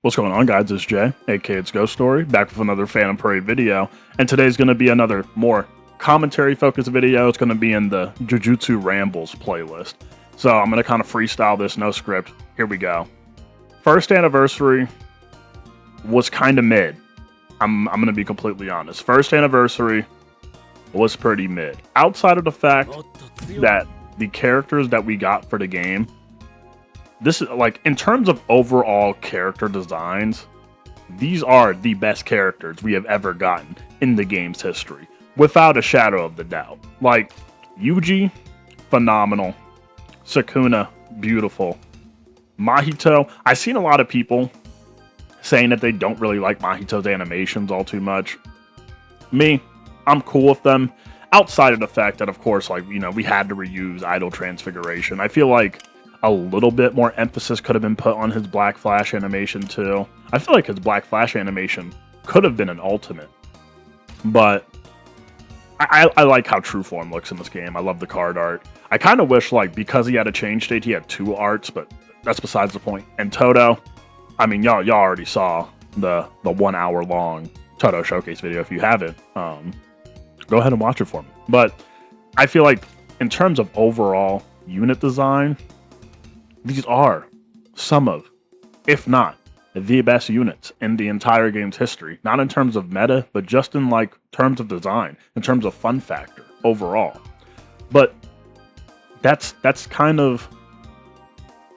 What's going on, guys? It's Jay, aka It's Ghost Story, back with another Phantom Parade video. And today's going to be another more commentary-focused video. It's going to be in the Jujutsu Rambles playlist. So I'm going to kind of freestyle this, no script. Here we go. First anniversary was kind of mid. I'm going to be completely honest. First anniversary was pretty mid. Outside of the fact that the characters that we got for the game, this is like, in terms of overall character designs, these are the best characters we have ever gotten in the game's history, without a shadow of the doubt. Like, Yuji, phenomenal. Sukuna, beautiful. Mahito, I've seen a lot of people saying that they don't really like Mahito's animations all too much. Me, I'm cool with them, outside of the fact that, of course, like, you know, we had to reuse Idol Transfiguration. I feel like a little bit more emphasis could have been put on his Black Flash animation too. I feel like his Black Flash animation could have been an ultimate. But I like how True Form looks in this game. I love the card art. I kind of wish, like, because he had a change state, he had two arts, but that's besides the point. And Toto, I mean, y'all already saw the 1 hour long Toto showcase video. If you haven't, go ahead and watch it for me. But I feel like in terms of overall unit design, these are some of, if not the best units in the entire game's history. Not in terms of meta, but just in, like, terms of design, in terms of fun factor overall. But that's kind of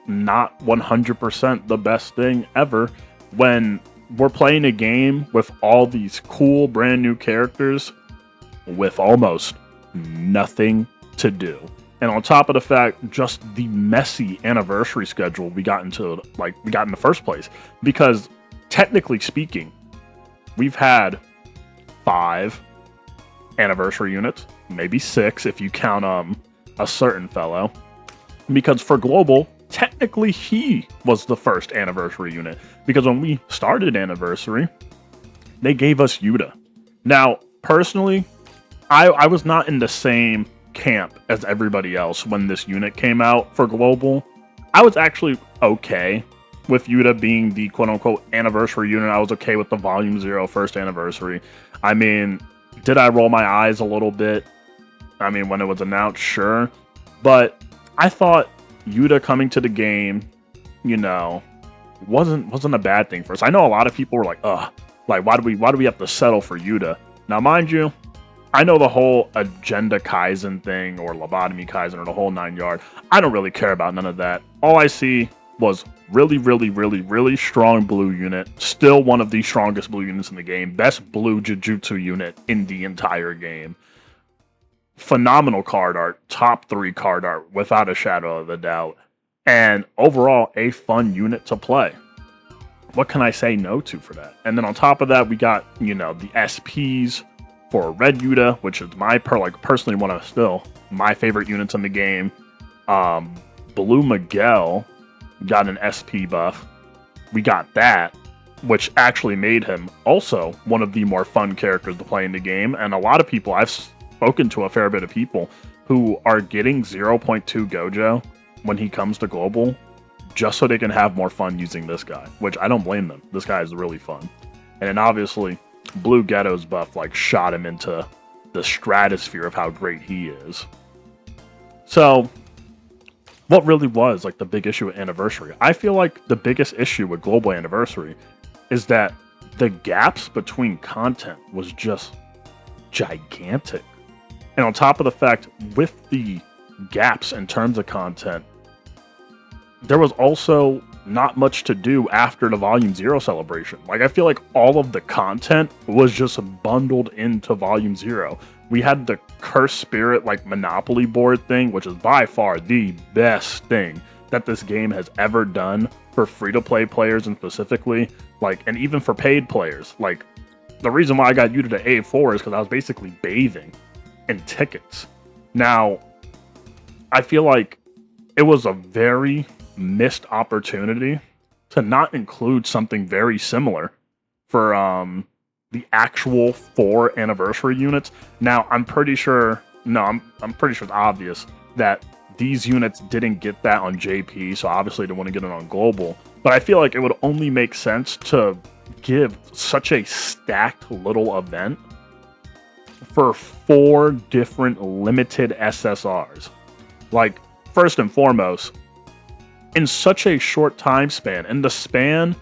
not 100% the best thing ever when we're playing a game with all these cool brand new characters with almost nothing to do. And on top of the fact, just the messy anniversary schedule we got in the first place. Because technically speaking, we've had 5 anniversary units, maybe 6 if you count a certain fellow. Because for Global, technically he was the first anniversary unit. Because when we started Anniversary, they gave us Yuta. Now, personally, I was not in the same camp as everybody else when this unit came out for Global. I was actually okay with Yuta being the quote-unquote anniversary unit. I was okay with the Volume 0 first anniversary. I mean, did I roll my eyes a little bit? I mean, when it was announced, sure. But I thought Yuta coming to the game, you know, wasn't a bad thing for us. I know a lot of people were like, ugh, like, why do we have to settle for Yuta? Now, mind you, I know the whole Agenda Kaizen thing, or Lobotomy Kaizen, or the whole 9 yard. I don't really care about none of that. All I see was really strong blue unit. Still one of the strongest blue units in the game. Best blue Jujutsu unit in the entire game. Phenomenal card art. Top 3 card art, without a shadow of a doubt. And overall, a fun unit to play. What can I say no to for that? And then on top of that, we got, you know, the SPs for Red Yuta, which is personally one of still my favorite units in the game. Blue Miguel got an SP buff. We got that, which actually made him also one of the more fun characters to play in the game. And a lot of people, I've spoken to a fair bit of people who are getting 0.2 Gojo when he comes to Global, just so they can have more fun using this guy, which I don't blame them. This guy is really fun. And then obviously, Blue Ghetto's buff, like, shot him into the stratosphere of how great he is. So, what really was, like, the big issue with Anniversary? I feel like the biggest issue with Global Anniversary is that the gaps between content was just gigantic. And on top of the fact, with the gaps in terms of content, there was also not much to do after the Volume 0 celebration. Like, I feel like all of the content was just bundled into Volume 0. We had the Cursed Spirit, like, Monopoly board thing, which is by far the best thing that this game has ever done for free-to-play players, and specifically, like, and even for paid players. Like, the reason why I got Yuta to A4 is because I was basically bathing in tickets. Now, I feel like it was a very missed opportunity to not include something very similar for the actual 4 anniversary units. Now, I'm pretty sure it's obvious that these units didn't get that on JP, so obviously they want to get it on global. But I feel like it would only make sense to give such a stacked little event for 4 different limited SSRs. Like, first and foremost, in such a short time span, in the span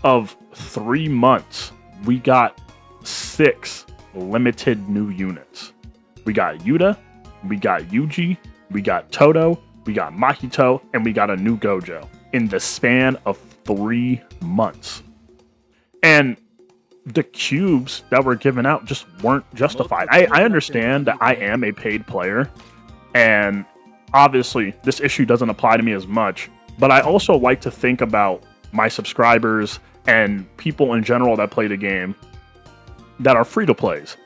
of 3 months, we got 6 limited new units. We got Yuta, we got Yuji, we got Toto, we got Mahito, and we got a new Gojo in the span of 3 months. And the cubes that were given out just weren't justified. I understand that I am a paid player, and obviously this issue doesn't apply to me as much, but I also like to think about my subscribers and people in general that play the game that are free-to-plays.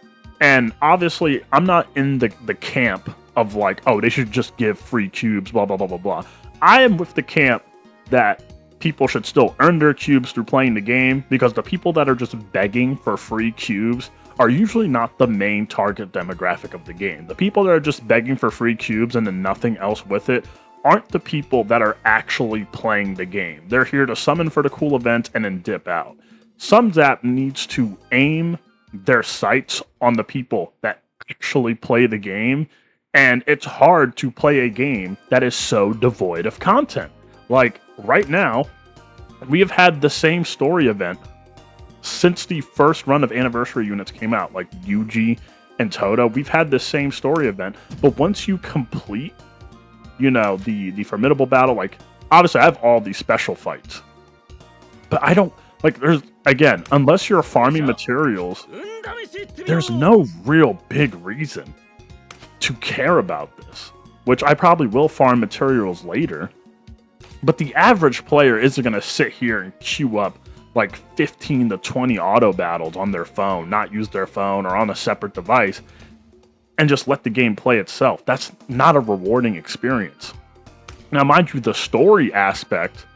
And obviously, I'm not in the camp of like, oh, they should just give free cubes, blah, blah, blah, blah, blah. I am with the camp that people should still earn their cubes through playing the game, because the people that are just begging for free cubes are usually not the main target demographic of the game. The people that are just begging for free cubes and then nothing else with it aren't the people that are actually playing the game. They're here to summon for the cool event and then dip out. SumZap needs to aim their sights on the people that actually play the game, and it's hard to play a game that is so devoid of content. Like, right now, we have had the same story event since the first run of anniversary units came out, like Yuji and Toto. We've had the same story event, but once you complete, you know, the formidable battle, like, obviously I have all these special fights, but I don't, like, there's, again, unless you're farming materials, there's no real big reason to care about this, which I probably will farm materials later. But the average player isn't going to sit here and queue up like 15 to 20 auto battles on their phone, not use their phone or on a separate device, and just let the game play itself. That's not a rewarding experience. Now, mind you, the story aspect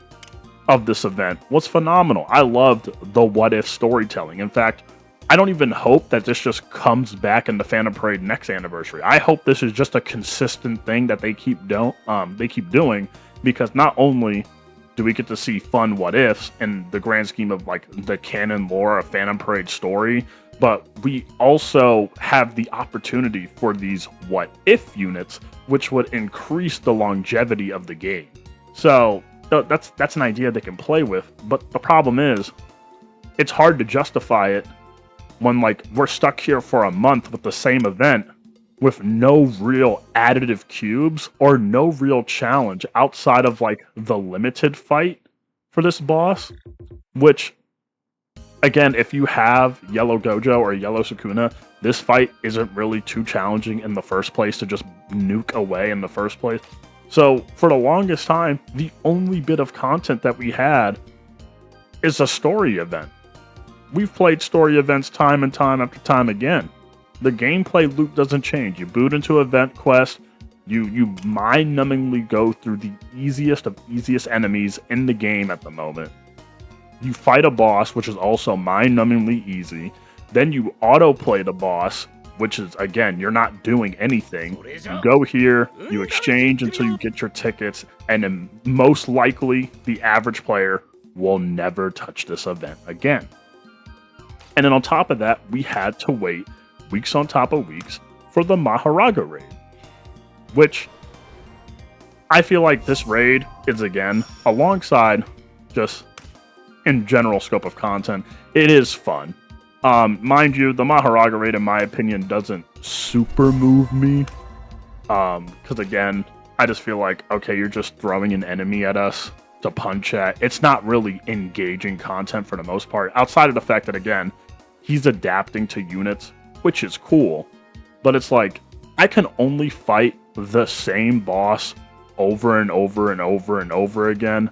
of this event was phenomenal. I loved the what-if storytelling. In fact, I don't even hope that this just comes back in the Phantom Parade next anniversary. I hope this is just a consistent thing that they keep doing, because not only do we get to see fun what-ifs in the grand scheme of like the canon lore of Phantom Parade story, but we also have the opportunity for these what-if units, which would increase the longevity of the game. So that's an idea they can play with, but the problem is, it's hard to justify it when, like, we're stuck here for a month with the same event with no real additive cubes or no real challenge outside of like the limited fight for this boss, which, again, if you have Yellow Gojo or Yellow Sukuna, this fight isn't really too challenging in the first place to just nuke away in the first place. So for the longest time, the only bit of content that we had is a story event. We've played story events time and time after time again. The gameplay loop doesn't change. You boot into event quest, you mind-numbingly go through the easiest of easiest enemies in the game at the moment. You fight a boss, which is also mind-numbingly easy. Then you auto-play the boss, which is, again, you're not doing anything. You go here, you exchange until you get your tickets, and then most likely the average player will never touch this event again. And then on top of that, we had to wait weeks on top of weeks for the Maharaga raid, which I feel like this raid is, again, alongside just in general scope of content, it is fun. Mind you, the Maharaga raid, in my opinion, doesn't super move me, because again, I just feel like, okay, you're just throwing an enemy at us to punch at. It's not really engaging content for the most part, outside of the fact that, again, he's adapting to units, which is cool, but it's like, I can only fight the same boss over and over and over and over again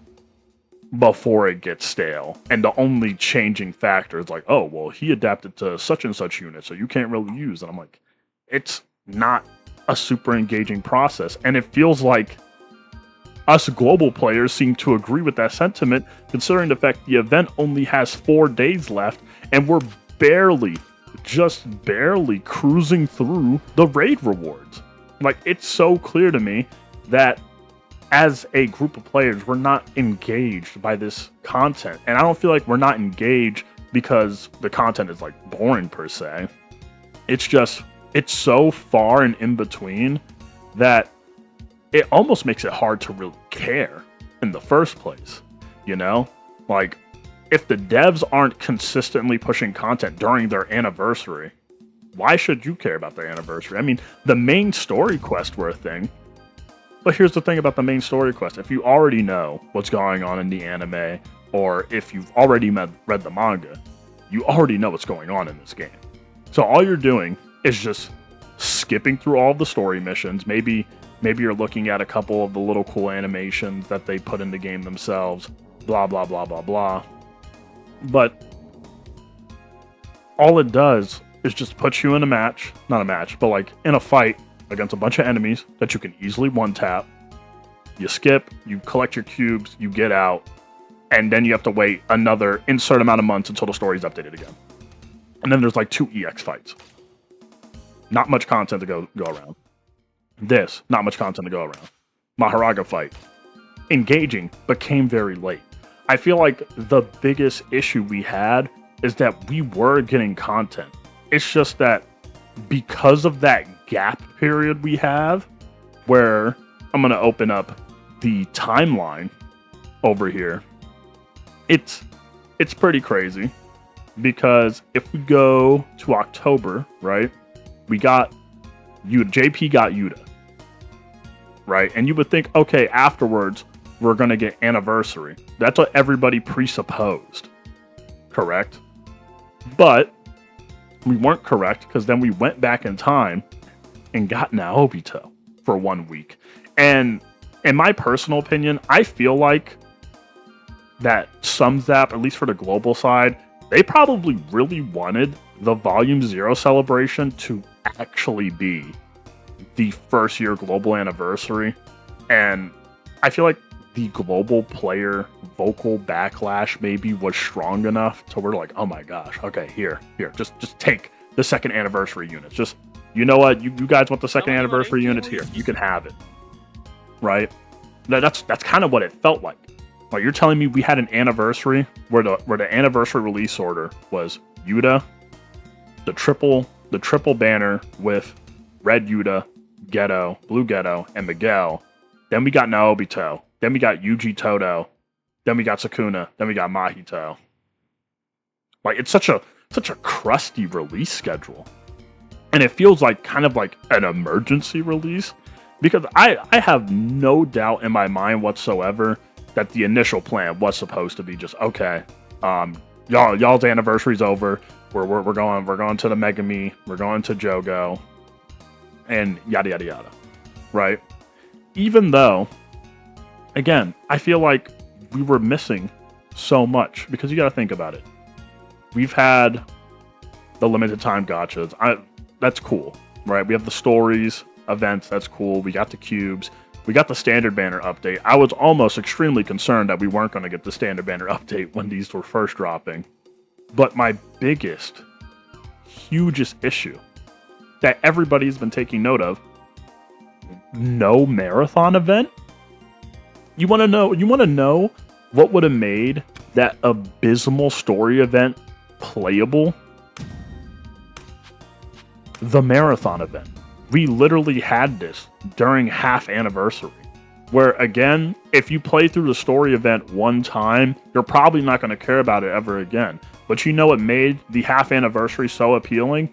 before it gets stale. And the only changing factor is like, oh, well, he adapted to such and such unit, so you can't really use. And I'm like, it's not a super engaging process. And it feels like us global players seem to agree with that sentiment, considering the fact the event only has 4 days left, and we're just barely cruising through the raid rewards. Like, it's so clear to me that as a group of players, we're not engaged by this content. And I don't feel like we're not engaged because the content is like boring per se. It's just, it's so far and in between that it almost makes it hard to really care in the first place. You know, like if the devs aren't consistently pushing content during their anniversary, why should you care about their anniversary? I mean, the main story quests were a thing. But here's the thing about the main story quest. If you already know what's going on in the anime, or if you've already read the manga, you already know what's going on in this game. So all you're doing is just skipping through all of the story missions. Maybe you're looking at a couple of the little cool animations that they put in the game themselves. Blah, blah, blah, blah, blah. But all it does is just put you in a match. Not a match, but like in a fight against a bunch of enemies that you can easily one-tap. You skip, you collect your cubes, you get out, and then you have to wait another insert amount of months until the story's updated again. And then there's like 2 EX fights. Not much content to go around. This, not much content to go around. Maharaga fight. Engaging, but came very late. I feel like the biggest issue we had is that we were getting content. It's just that because of that gap period we have, where I'm going to open up the timeline over here, it's pretty crazy, because if we go to October, right, we got Yuta, JP got Yuta, right, and you would think, okay, afterwards we're going to get Anniversary. That's what everybody presupposed, correct? But we weren't correct, because then we went back in time and got Naobito for 1 week. And in my personal opinion, I feel like that SumZap, at least for the global side, they probably really wanted the Volume 0 celebration to actually be the first year global anniversary. And I feel like the global player vocal backlash maybe was strong enough to where like, oh my gosh, okay, here, just take the second anniversary units. Just, you know what, you guys want the second anniversary units, here, you can have it, right? That's kind of what it felt like. Like, you're telling me we had an anniversary where the anniversary release order was Yuta, the triple banner with Red Yuta, Ghetto, Blue Ghetto, and Miguel. Then we got Naobito. Then we got Yuji Todo. Then we got Sukuna. Then we got Mahito. Like, it's such a crusty release schedule. And it feels like kind of like an emergency release, because I have no doubt in my mind whatsoever that the initial plan was supposed to be just, okay, y'all's anniversary's over. We're going to the Megami. We're going to Jogo, and yada yada yada, right? Even though, again, I feel like we were missing so much, because you got to think about it. We've had the limited time gachas. That's cool, right? We have the stories, events. That's cool. We got the cubes. We got the standard banner update. I was almost extremely concerned that we weren't going to get the standard banner update when these were first dropping. But my biggest, hugest issue that everybody's been taking note of, no marathon event? You want to know what would have made that abysmal story event playable? The marathon event. We literally had this during half anniversary, where again, if you play through the story event one time, you're probably not going to care about it ever again. But you know what made the half anniversary so appealing?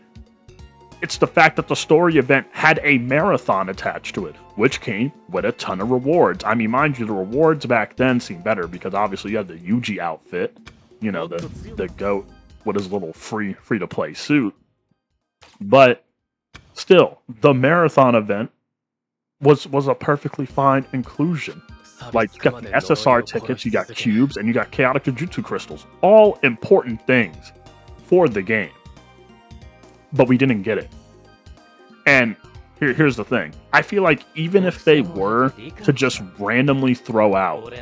It's the fact that the story event had a marathon attached to it, which came with a ton of rewards. I mean, mind you, the rewards back then seemed better, because obviously you had the Yuji outfit, you know, the goat with his little free to play suit. But still, the marathon event was a perfectly fine inclusion. Like, you got the SSR tickets, you got cubes, and you got chaotic Jujutsu crystals. All important things for the game. But we didn't get it. And here's the thing. I feel like even if they were to just randomly throw out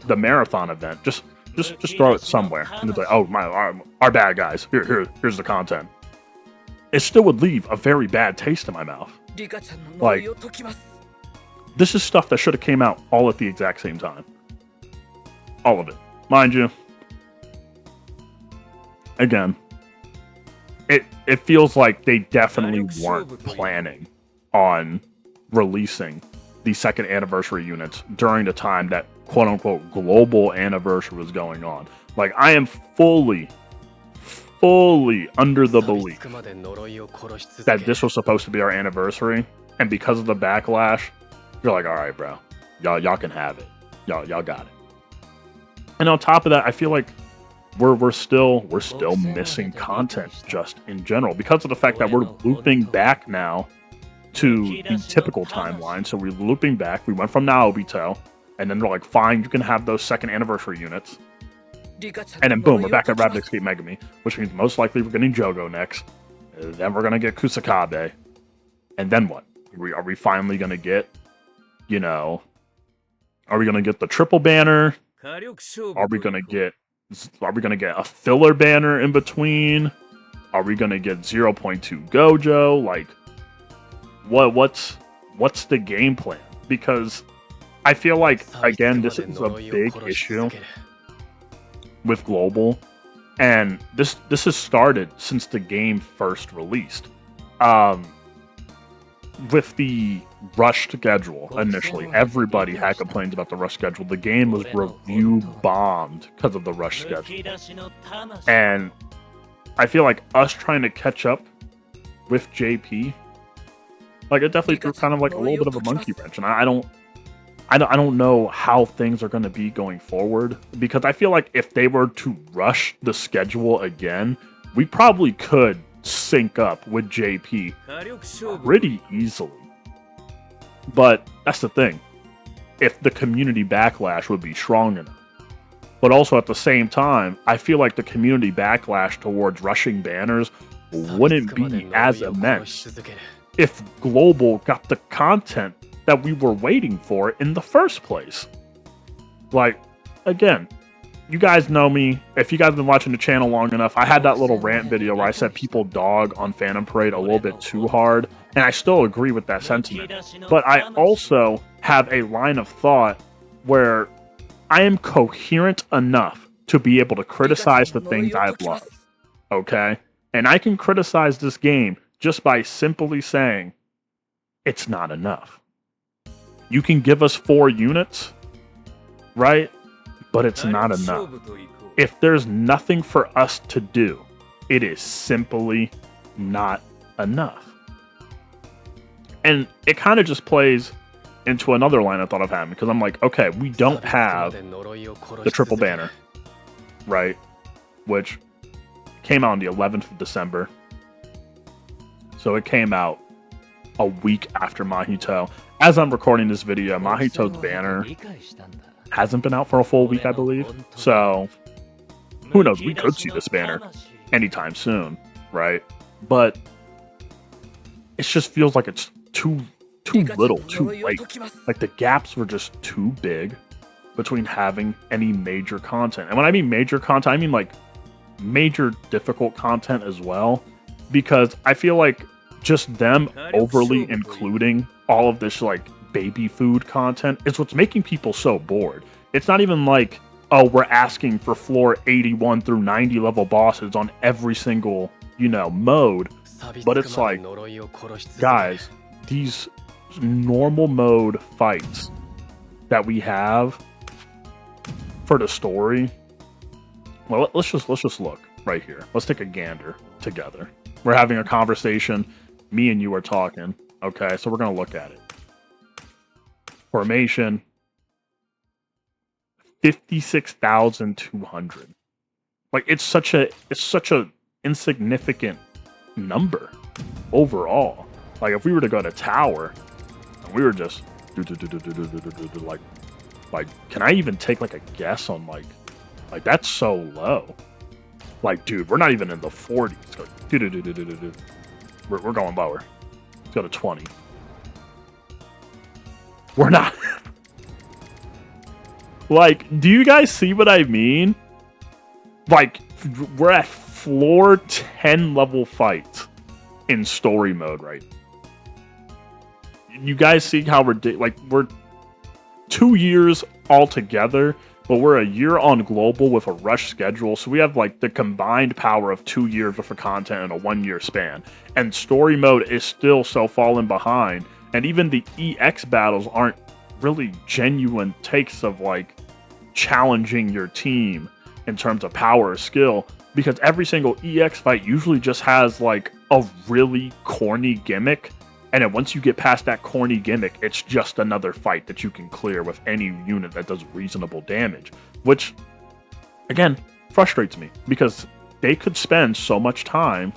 the marathon event, just throw it somewhere, and it's like, oh my, our bad guys. Here's the content. It still would leave a very bad taste in my mouth. Like, This is stuff that should have came out all at the exact same time. All of it. Mind you, again, it feels like they definitely weren't planning on releasing the second anniversary units during the time that quote-unquote global anniversary was going on. Like, I am fully under the belief that this was supposed to be our anniversary, and because of the backlash, you're like, all right, bro, y'all can have it, y'all got it. And on top of that, I feel like we're still missing content just in general because of the fact that we're looping back now to the typical timeline. So we're looping back. We went from Naobito, and then they're like, fine, you can have those second anniversary units. And then boom, we're back at Rapid Escape Megami, which means most likely we're getting Jogo next. Then we're gonna get Kusakabe. And then what? Are we finally gonna get, you know, are we gonna get the triple banner? Are we gonna get a filler banner in between? Are we gonna get 0.2 Gojo? Like, what's the game plan? Because I feel like, again, this is a big issue with Global, and this has started since the game first released. With the rush schedule initially, everybody had complaints about the rush schedule. The game was review bombed because of the rush schedule. And I feel like us trying to catch up with JP, like, it definitely threw kind of like a little bit of a monkey wrench. And I don't know how things are going to be going forward, because I feel like if they were to rush the schedule again, we probably could sync up with JP pretty easily. But that's the thing. If the community backlash would be strong enough. But also at the same time, I feel like the community backlash towards rushing banners wouldn't be as immense if Global got the content that we were waiting for in the first place. Like, again, you guys know me. If you guys have been watching the channel long enough, I had that little rant video where I said people dog on Phantom Parade a little bit too hard, and I still agree with that sentiment. But I also have a line of thought where I am coherent enough to be able to criticize the things I love, okay? And I can criticize this game just by simply saying, it's not enough. You can give us 4 units, right? But it's not enough. If there's nothing for us to do, it is simply not enough. And it kind of just plays into another line I thought of having, because I'm like, okay, we don't have the triple banner, right? Which came out on the 11th of December. So it came out a week after Mahito. As I'm recording this video, Mahito's banner hasn't been out for a full week, I believe. So who knows? We could see this banner anytime soon, right? But it just feels like it's too little, too late. Like, the gaps were just too big between having any major content. And when I mean major content, I mean like major difficult content as well. Because I feel like just them overly including all of this like baby food content is what's making people so bored. It's not even like, oh, we're asking for floor 81 through 90 level bosses on every single, you know, mode. But it's like, guys, these normal mode fights that we have for the story, well, let's just look right here. Let's take a gander together. We're having a conversation. Me and you are talking. Okay, so we're gonna look at it. Formation, 56,200. Like, it's such a insignificant number overall. Like, if we were to go to tower and we were just like, can I even take like a guess on like that's so low. Like, dude, we're not even in the 40s. We're going lower. Let's go to 20. We're not. Like, do you guys see what I mean? Like, we're at floor 10 level fights in story mode, right? you guys see how we're 2 years altogether, but we're a year on global with a rush schedule. So we have like the combined power of 2 years worth of content in a 1 year span. And story mode is still so falling behind. And even the EX battles aren't really genuine takes of like challenging your team in terms of power or skill, because every single EX fight usually just has like a really corny gimmick. And then once you get past that corny gimmick, it's just another fight that you can clear with any unit that does reasonable damage. Which, again, frustrates me, because they could spend so much time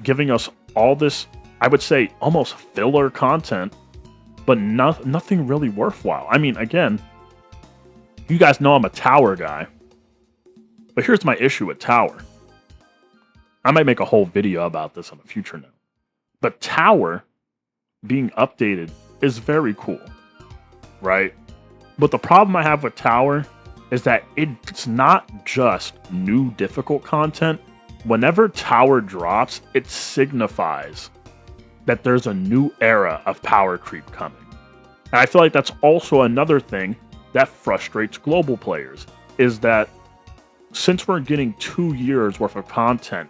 giving us all this, I would say, almost filler content, but nothing really worthwhile. I mean, again, you guys know I'm a tower guy, but here's my issue with tower. I might make a whole video about this on a future note. But tower being updated is very cool, right? But the problem I have with tower is that it's not just new difficult content. Whenever tower drops, it signifies that there's a new era of power creep coming. And I feel like that's also another thing that frustrates global players, is that since we're getting 2 years worth of content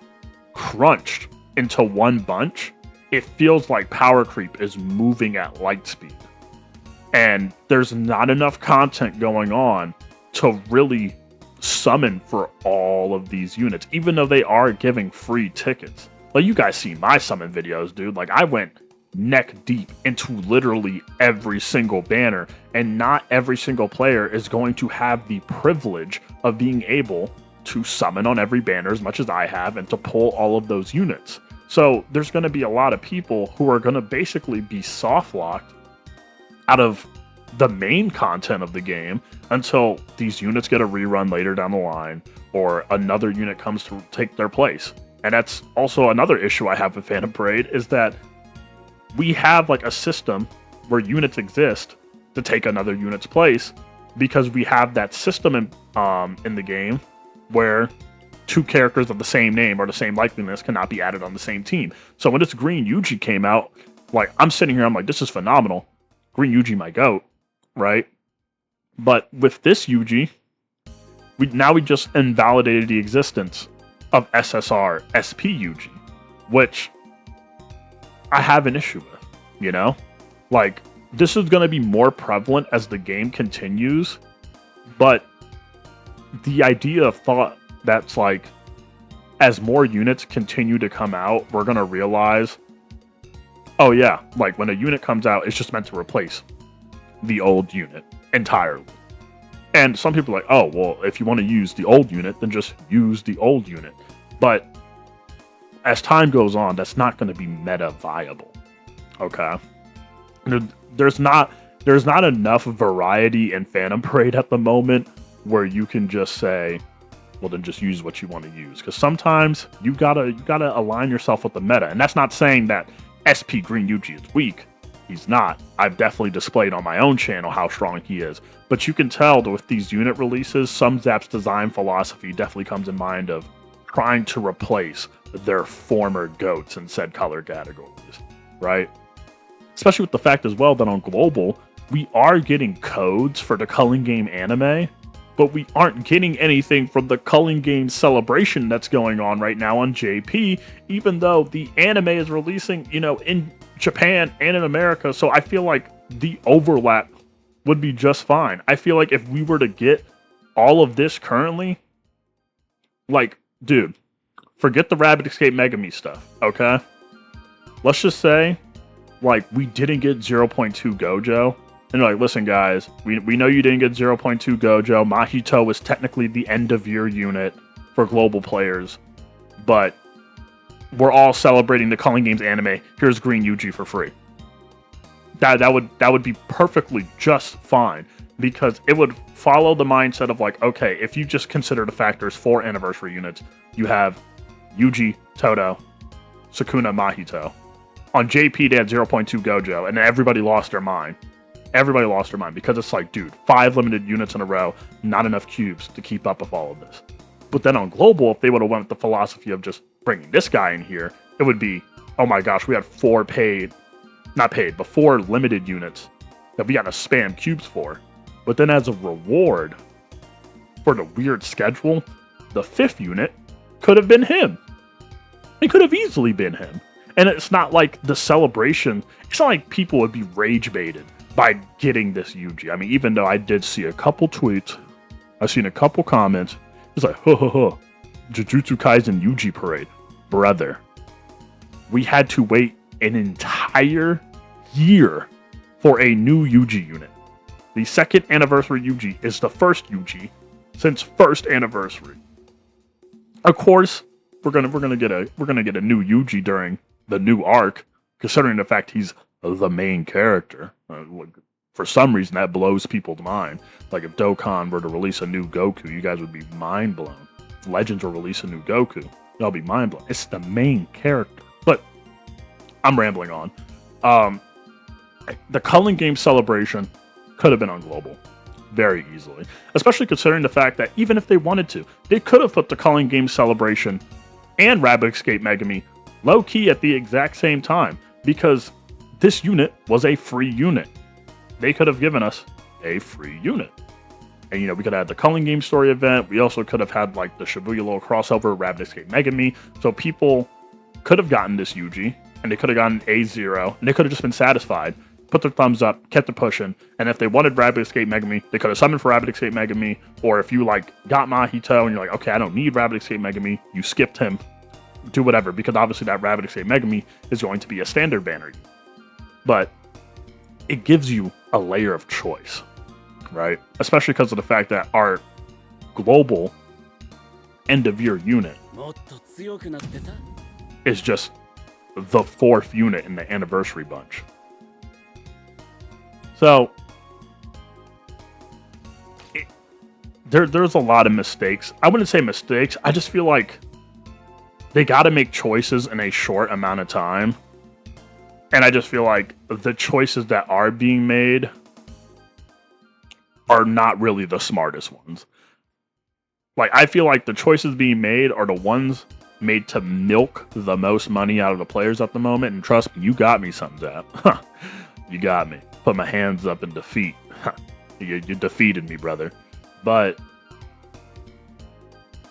crunched into one bunch, it feels like power creep is moving at light speed. And there's not enough content going on to really summon for all of these units, even though they are giving free tickets. Like, you guys see my summon videos, dude. Like, I went neck deep into literally every single banner, and not every single player is going to have the privilege of being able to summon on every banner as much as I have and to pull all of those units. So there's going to be a lot of people who are going to basically be soft locked out of the main content of the game until these units get a rerun later down the line, or another unit comes to take their place. And that's also another issue I have with Phantom Parade, is that we have like a system where units exist to take another unit's place, because we have that system in the game where two characters of the same name or the same likeliness cannot be added on the same team. So when this green Yuji came out, like, I'm sitting here, I'm like, this is phenomenal. Green Yuji, my goat, right? But with this Yuji, we just invalidated the existence of SSR SP Yuji, which I have an issue with, you know? Like, this is going to be more prevalent as the game continues, but the idea of thought that's like, as more units continue to come out, we're going to realize, oh yeah, like when a unit comes out, it's just meant to replace the old unit entirely. And some people are like, oh, well, if you want to use the old unit, then just use the old unit. But as time goes on, that's not going to be meta viable. Okay? There's not enough variety in Phantom Parade at the moment where you can just say, well, then just use what you want to use. Because sometimes you gotta align yourself with the meta. And that's not saying that SP Green Yuji is weak. He's not. I've definitely displayed on my own channel how strong he is. But you can tell that with these unit releases, some Zap's design philosophy definitely comes in mind of trying to replace their former goats in said color categories, right? Especially with the fact as well that on Global, we are getting codes for the Culling Game anime, but we aren't getting anything from the Culling Game celebration that's going on right now on JP, even though the anime is releasing, you know, in Japan and in America. So I feel like the overlap would be just fine. I feel like if we were to get all of this currently, like, dude, forget the Rabbit Escape Megami stuff, okay? Let's just say, like, we didn't get 0.2 Gojo. And like, listen, guys, we know you didn't get 0.2 Gojo. Mahito was technically the end-of-year unit for global players. But we're all celebrating the Culling Games anime. Here's Green Yuji for free. That would be perfectly just fine. Because it would follow the mindset of like, okay, if you just consider the factors for anniversary units, you have Yuji, Todo, Sukuna, Mahito. On JP, they had 0.2 Gojo, and everybody lost their mind. Everybody lost their mind because it's like, dude, 5 limited units in a row, not enough cubes to keep up with all of this. But then on Global, if they would have went with the philosophy of just bringing this guy in here, it would be, oh my gosh, we had 4 paid not paid, but 4 limited units that we got to spam cubes for. But then as a reward for the weird schedule, the 5th unit could have been him. It could have easily been him. And it's not like the celebration, it's not like people would be rage baited by getting this Yuji. I mean, even though I did see a couple tweets, I've seen a couple comments, it's like, Jujutsu Kaisen Yuji parade. Brother, we had to wait an entire year for a new Yuji unit. The 2nd anniversary Yuji is the first Yuji since 1st anniversary. Of course, we're gonna get a new Yuji during the new arc, considering the fact he's the main character. For some reason, that blows people's mind. Like if Dokkan were to release a new Goku, you guys would be mind blown. If Legends will release a new Goku, y'all be mind blown. It's the main character. But I'm rambling on. The Culling Game celebration could have been on Global very easily, especially considering the fact that even if they wanted to, they could have put the Culling Game celebration and Rabbit Escape Megami low-key at the exact same time, because this unit was a free unit. They could have given us a free unit. And, we could have had the Culling Game story event. We also could have had, like, the Shibuya little crossover, Rabbit Escape Megami. So people could have gotten this Yuji, and they could have gotten A0, and they could have just been satisfied, put their thumbs up, kept it pushing, and if they wanted Rabbit Escape Megami, they could have summoned for Rabbit Escape Megami, or if you, got Mahito, and you're like, okay, I don't need Rabbit Escape Megami, you skipped him, do whatever, because obviously that Rabbit Escape Megami is going to be a standard banner. But it gives you a layer of choice, right? Especially because of the fact that our global end-of-year unit is just the 4th unit in the anniversary bunch. So, there's a lot of mistakes. I wouldn't say mistakes. I just feel like they got to make choices in a short amount of time. And I just feel like the choices that are being made are not really the smartest ones. Like, I feel like the choices being made are the ones made to milk the most money out of the players at the moment. And trust me, you got me, Sunzap. You got me. Put my hands up in defeat. You defeated me, brother. But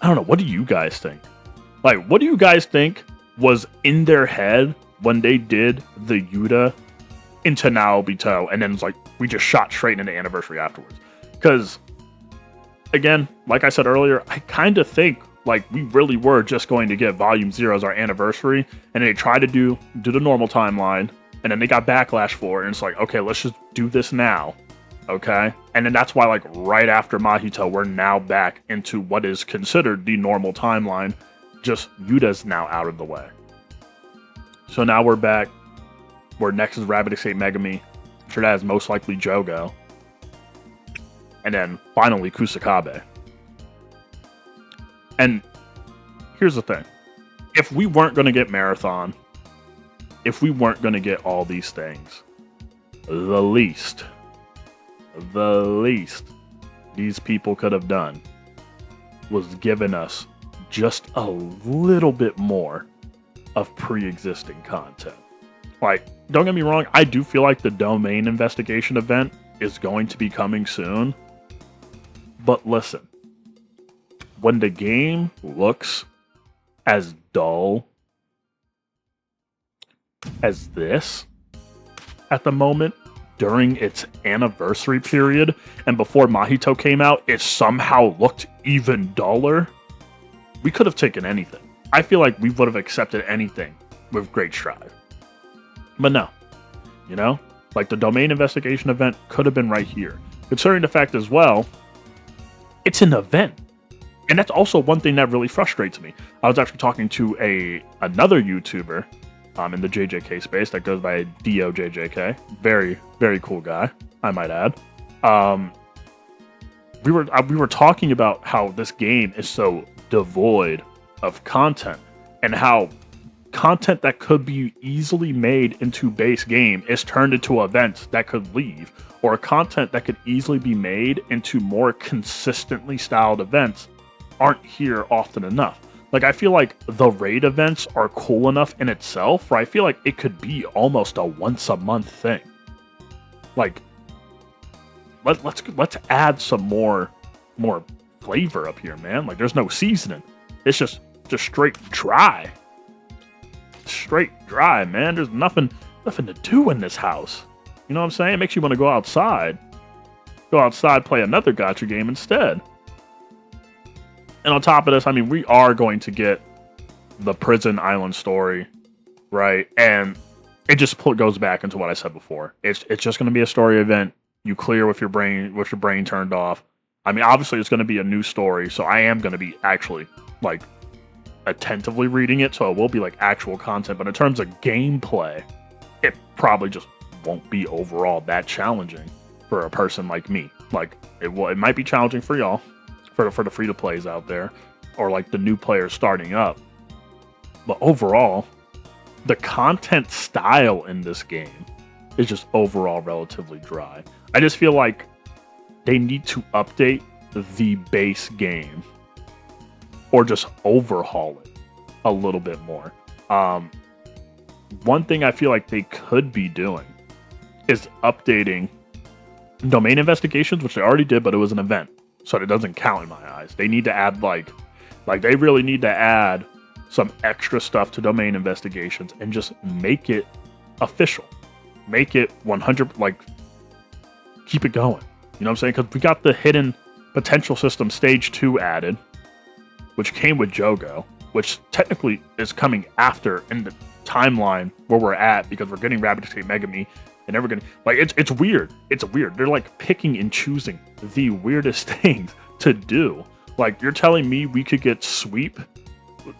I don't know. What do you guys think? Like, what do you guys think was in their head when they did the Yuta into Naobito, and then it's like we just shot straight into anniversary afterwards? Because, again, like I said earlier, I kind of think like we really were just going to get Volume 0 as our anniversary, and they tried to do the normal timeline, and then they got backlash for it, and it's like, okay, let's just do this now, okay? And then that's why, like, right after Mahito, we're now back into what is considered the normal timeline, just Yuta's now out of the way. So now we're back where next is Rabbit Escape Megami, I'm sure that is most likely Jogo, and then finally Kusakabe. And here's the thing. If we weren't going to get Marathon, if we weren't going to get all these things, the least these people could have done was given us just a little bit more of pre-existing content. Like, don't get me wrong, I do feel like the domain investigation event is going to be coming soon. But listen, when the game looks as dull as this at the moment during its anniversary period, and before Mahito came out, it somehow looked even duller, we could have taken anything. I feel like we would have accepted anything with great strive. But no, like the domain investigation event could have been right here. Considering the fact as well, it's an event. And that's also one thing that really frustrates me. I was actually talking to another YouTuber in the JJK space that goes by JJK. Very, very cool guy, I might add. We were talking about how this game is so devoid of content, and how content that could be easily made into base game is turned into events that could leave, or content that could easily be made into more consistently styled events aren't here often enough. Like, I feel like the raid events are cool enough in itself where I feel like it could be almost a once a month thing. Like, let's add some more flavor up here, man. Like, there's no seasoning. It's just straight dry. Straight dry, man. There's nothing to do in this house. You know what I'm saying? It makes you want to go outside. Go outside, play another gacha game instead. And on top of this, I mean, we are going to get the prison island story, right? And it just goes back into what I said before. It's just going to be a story event. You clear with your brain turned off. I mean, obviously, it's going to be a new story, so I am going to be actually like attentively reading it, so it will be like actual content. But in terms of gameplay, it probably just won't be overall that challenging for a person like me. Like, it might be challenging for y'all, for the free to plays out there, or like the new players starting up. But overall, the content style in this game is just overall relatively dry. I just feel like they need to update the base game or just overhaul it a little bit more. One thing I feel like they could be doing is updating domain investigations, which they already did, but it was an event, so it doesn't count in my eyes. They need to add like they really need to add some extra stuff to domain investigations and just make it official. Make it 100, like, keep it going. You know what I'm saying? Because we got the hidden potential system stage 2 added, which came with Jogo, which technically is coming after in the timeline where we're at, because we're getting Rapid Escape Megami, and then we're getting, like, it's weird. It's weird. They're like picking and choosing the weirdest things to do. Like, you're telling me we could get sweep,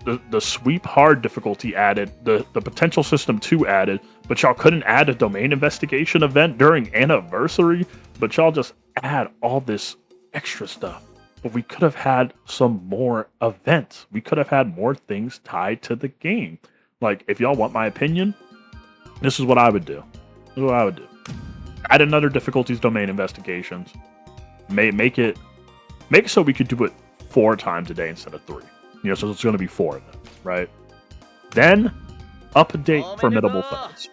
the sweep hard difficulty added, the potential system 2 added, but y'all couldn't add a domain investigation event during anniversary, but y'all just add all this extra stuff. But we could have had some more events. We could have had more things tied to the game. Like, if y'all want my opinion, this is what I would do. This is what I would do. Add another difficulties domain investigations. Make it so we could do it 4 times a day instead of 3. You know, so it's going to be 4 of them, right? Then update formidable foes.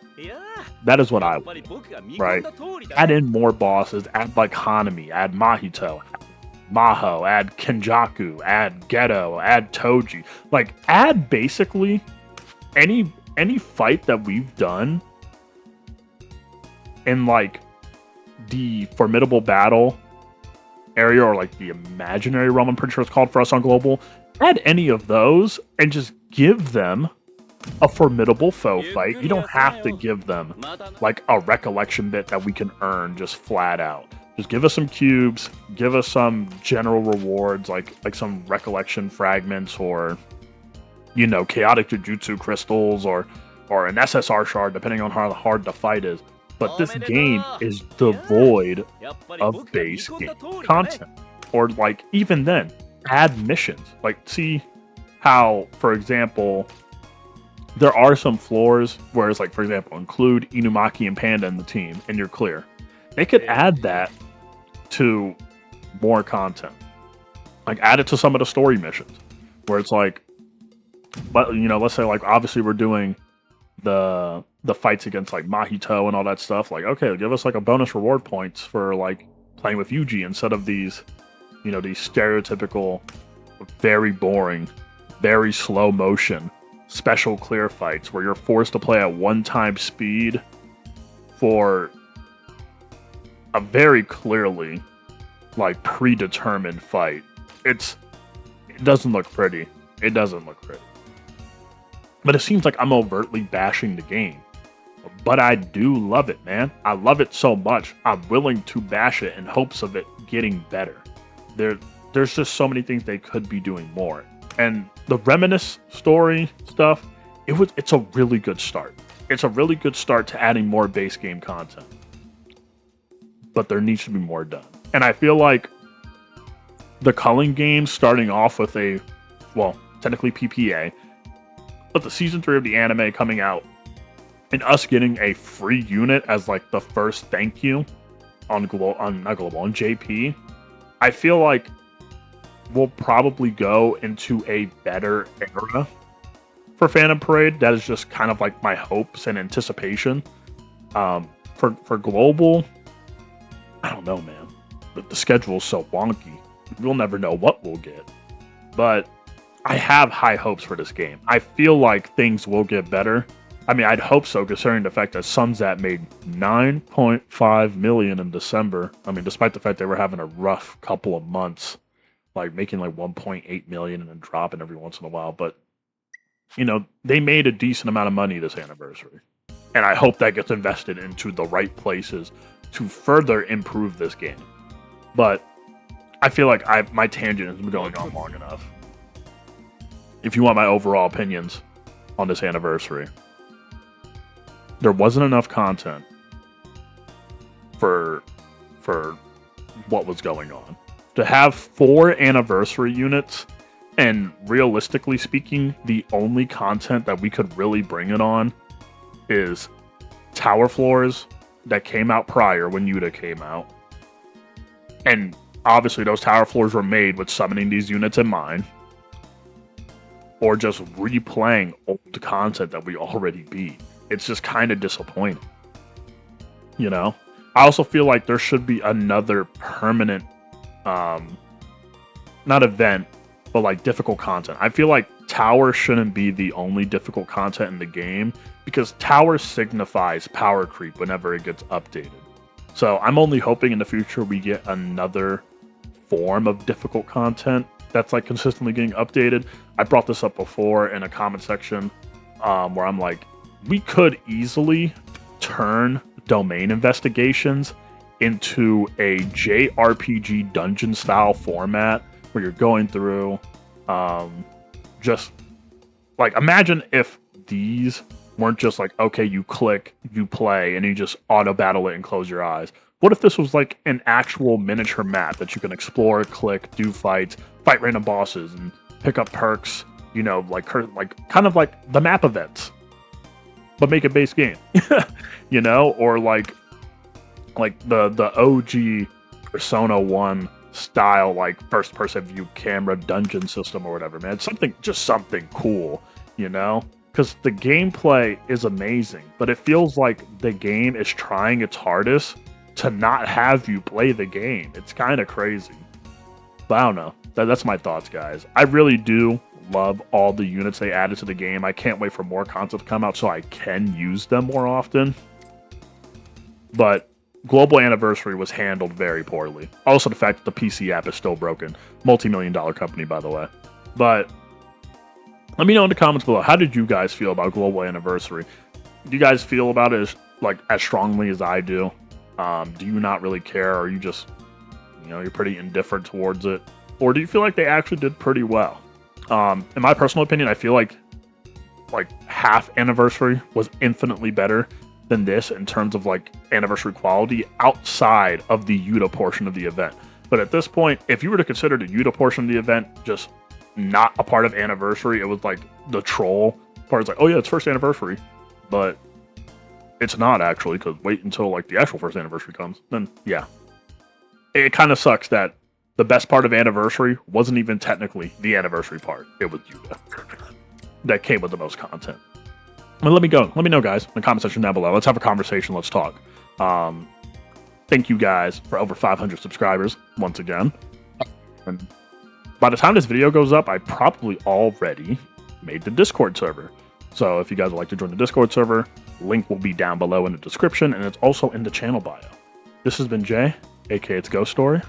That is what I would do, right? Add in more bosses. Add like Hanami. Add Mahito. Maho. Add Kenjaku. Add Geto. Add Toji. Like, add basically any fight that we've done in like the formidable battle area, or like the imaginary realm, I'm pretty sure it's called for us on global. Add any of those and just give them a formidable foe fight. You don't have to give them like a recollection bit that we can earn just flat out. Just give us some cubes, give us some general rewards, like some recollection fragments, or, you know, chaotic Jujutsu crystals, or an SSR shard, depending on how hard the fight is. But this game is devoid of base game content. Or, like, even then, add missions. Like, see how, for example, there are some floors where it's like, for example, include Inumaki and Panda in the team, and you're clear. They could add that to more content. Like, add it to some of the story missions, where it's like, but, you know, let's say, like, obviously we're doing the fights against like Mahito and all that stuff. Like, okay, give us like a bonus reward points for like playing with Yuji instead of these, you know, these stereotypical, very boring, very slow motion special clear fights where you're forced to play at 1x speed for a very clearly like predetermined fight. It doesn't look pretty. It doesn't look pretty. But it seems like I'm overtly bashing the game. But I do love it, man. I love it so much. I'm willing to bash it in hopes of it getting better. There's just so many things they could be doing more. And the Reminisce story stuff, it's a really good start. It's a really good start to adding more base game content. But there needs to be more done. And I feel like the Culling games starting off with technically PPA, but the season 3 of the anime coming out and us getting a free unit as like the first thank you on JP, I feel like we'll probably go into a better era for Phantom Parade. That is just kind of like my hopes and anticipation. For global, I don't know, man. The schedule is so wonky. We'll never know what we'll get. But I have high hopes for this game. I feel like things will get better. I mean, I'd hope so, considering the fact that Sunzat made $9.5 million in December. I mean, despite the fact they were having a rough couple of months, like making like 1.8 million and then dropping every once in a while. But, you know, they made a decent amount of money this anniversary. And I hope that gets invested into the right places to further improve this game. But I feel like my tangent has been going on long enough. If you want my overall opinions on this anniversary, there wasn't enough content for what was going on. To have 4 anniversary units, and realistically speaking, the only content that we could really bring it on is tower floors that came out prior when Yuta came out. And obviously those tower floors were made with summoning these units in mind, or just replaying old content that we already beat. It's just kind of disappointing, you know? I also feel like there should be another permanent, not event, but like difficult content. I feel like Tower shouldn't be the only difficult content in the game, because Tower signifies power creep whenever it gets updated. So I'm only hoping in the future we get another form of difficult content that's like consistently getting updated. I brought this up before in a comment section where I'm like, we could easily turn domain investigations into a JRPG dungeon style format where you're going through just like, imagine if these weren't just like, okay, you click, you play, and you just auto battle it and close your eyes. What if this was like an actual miniature map that you can explore, click, do fights, fight random bosses, and pick up perks, you know, like kind of like the map events, but make it base game, you know, or like the OG Persona 1 style, like first person view camera dungeon system or whatever, man. Just something cool, you know, because the gameplay is amazing, but it feels like the game is trying its hardest to not have you play the game. It's kind of crazy, but I don't know. That's my thoughts, guys. I really do love all the units they added to the game. I can't wait for more content to come out so I can use them more often. But Global Anniversary was handled very poorly. Also, the fact that the PC app is still broken. Multi-million-dollar company, by the way. But let me know in the comments below, how did you guys feel about Global Anniversary? Do you guys feel about it as strongly as I do? Do you not really care, or you just, you know, you're pretty indifferent towards it? Or do you feel like they actually did pretty well? In my personal opinion, I feel like half Anniversary was infinitely better than this in terms of like Anniversary quality outside of the Yuta portion of the event. But at this point, if you were to consider the Yuta portion of the event just not a part of Anniversary, it was like the troll part. It's like, oh yeah, it's first anniversary, but it's not actually, because wait until like the actual first anniversary comes. Then yeah, it kind of sucks that the best part of Anniversary wasn't even technically the anniversary part. It was Yuta that came with the most content. Well, let me know, guys, in the comment section down below. Let's have a conversation. Let's talk. Thank you guys for over 500 subscribers once again. And by the time this video goes up, I probably already made the Discord server. So if you guys would like to join the Discord server, link will be down below in the description, and it's also in the channel bio. This has been Jay, aka It's Ghost Story,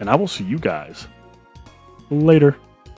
and I will see you guys later.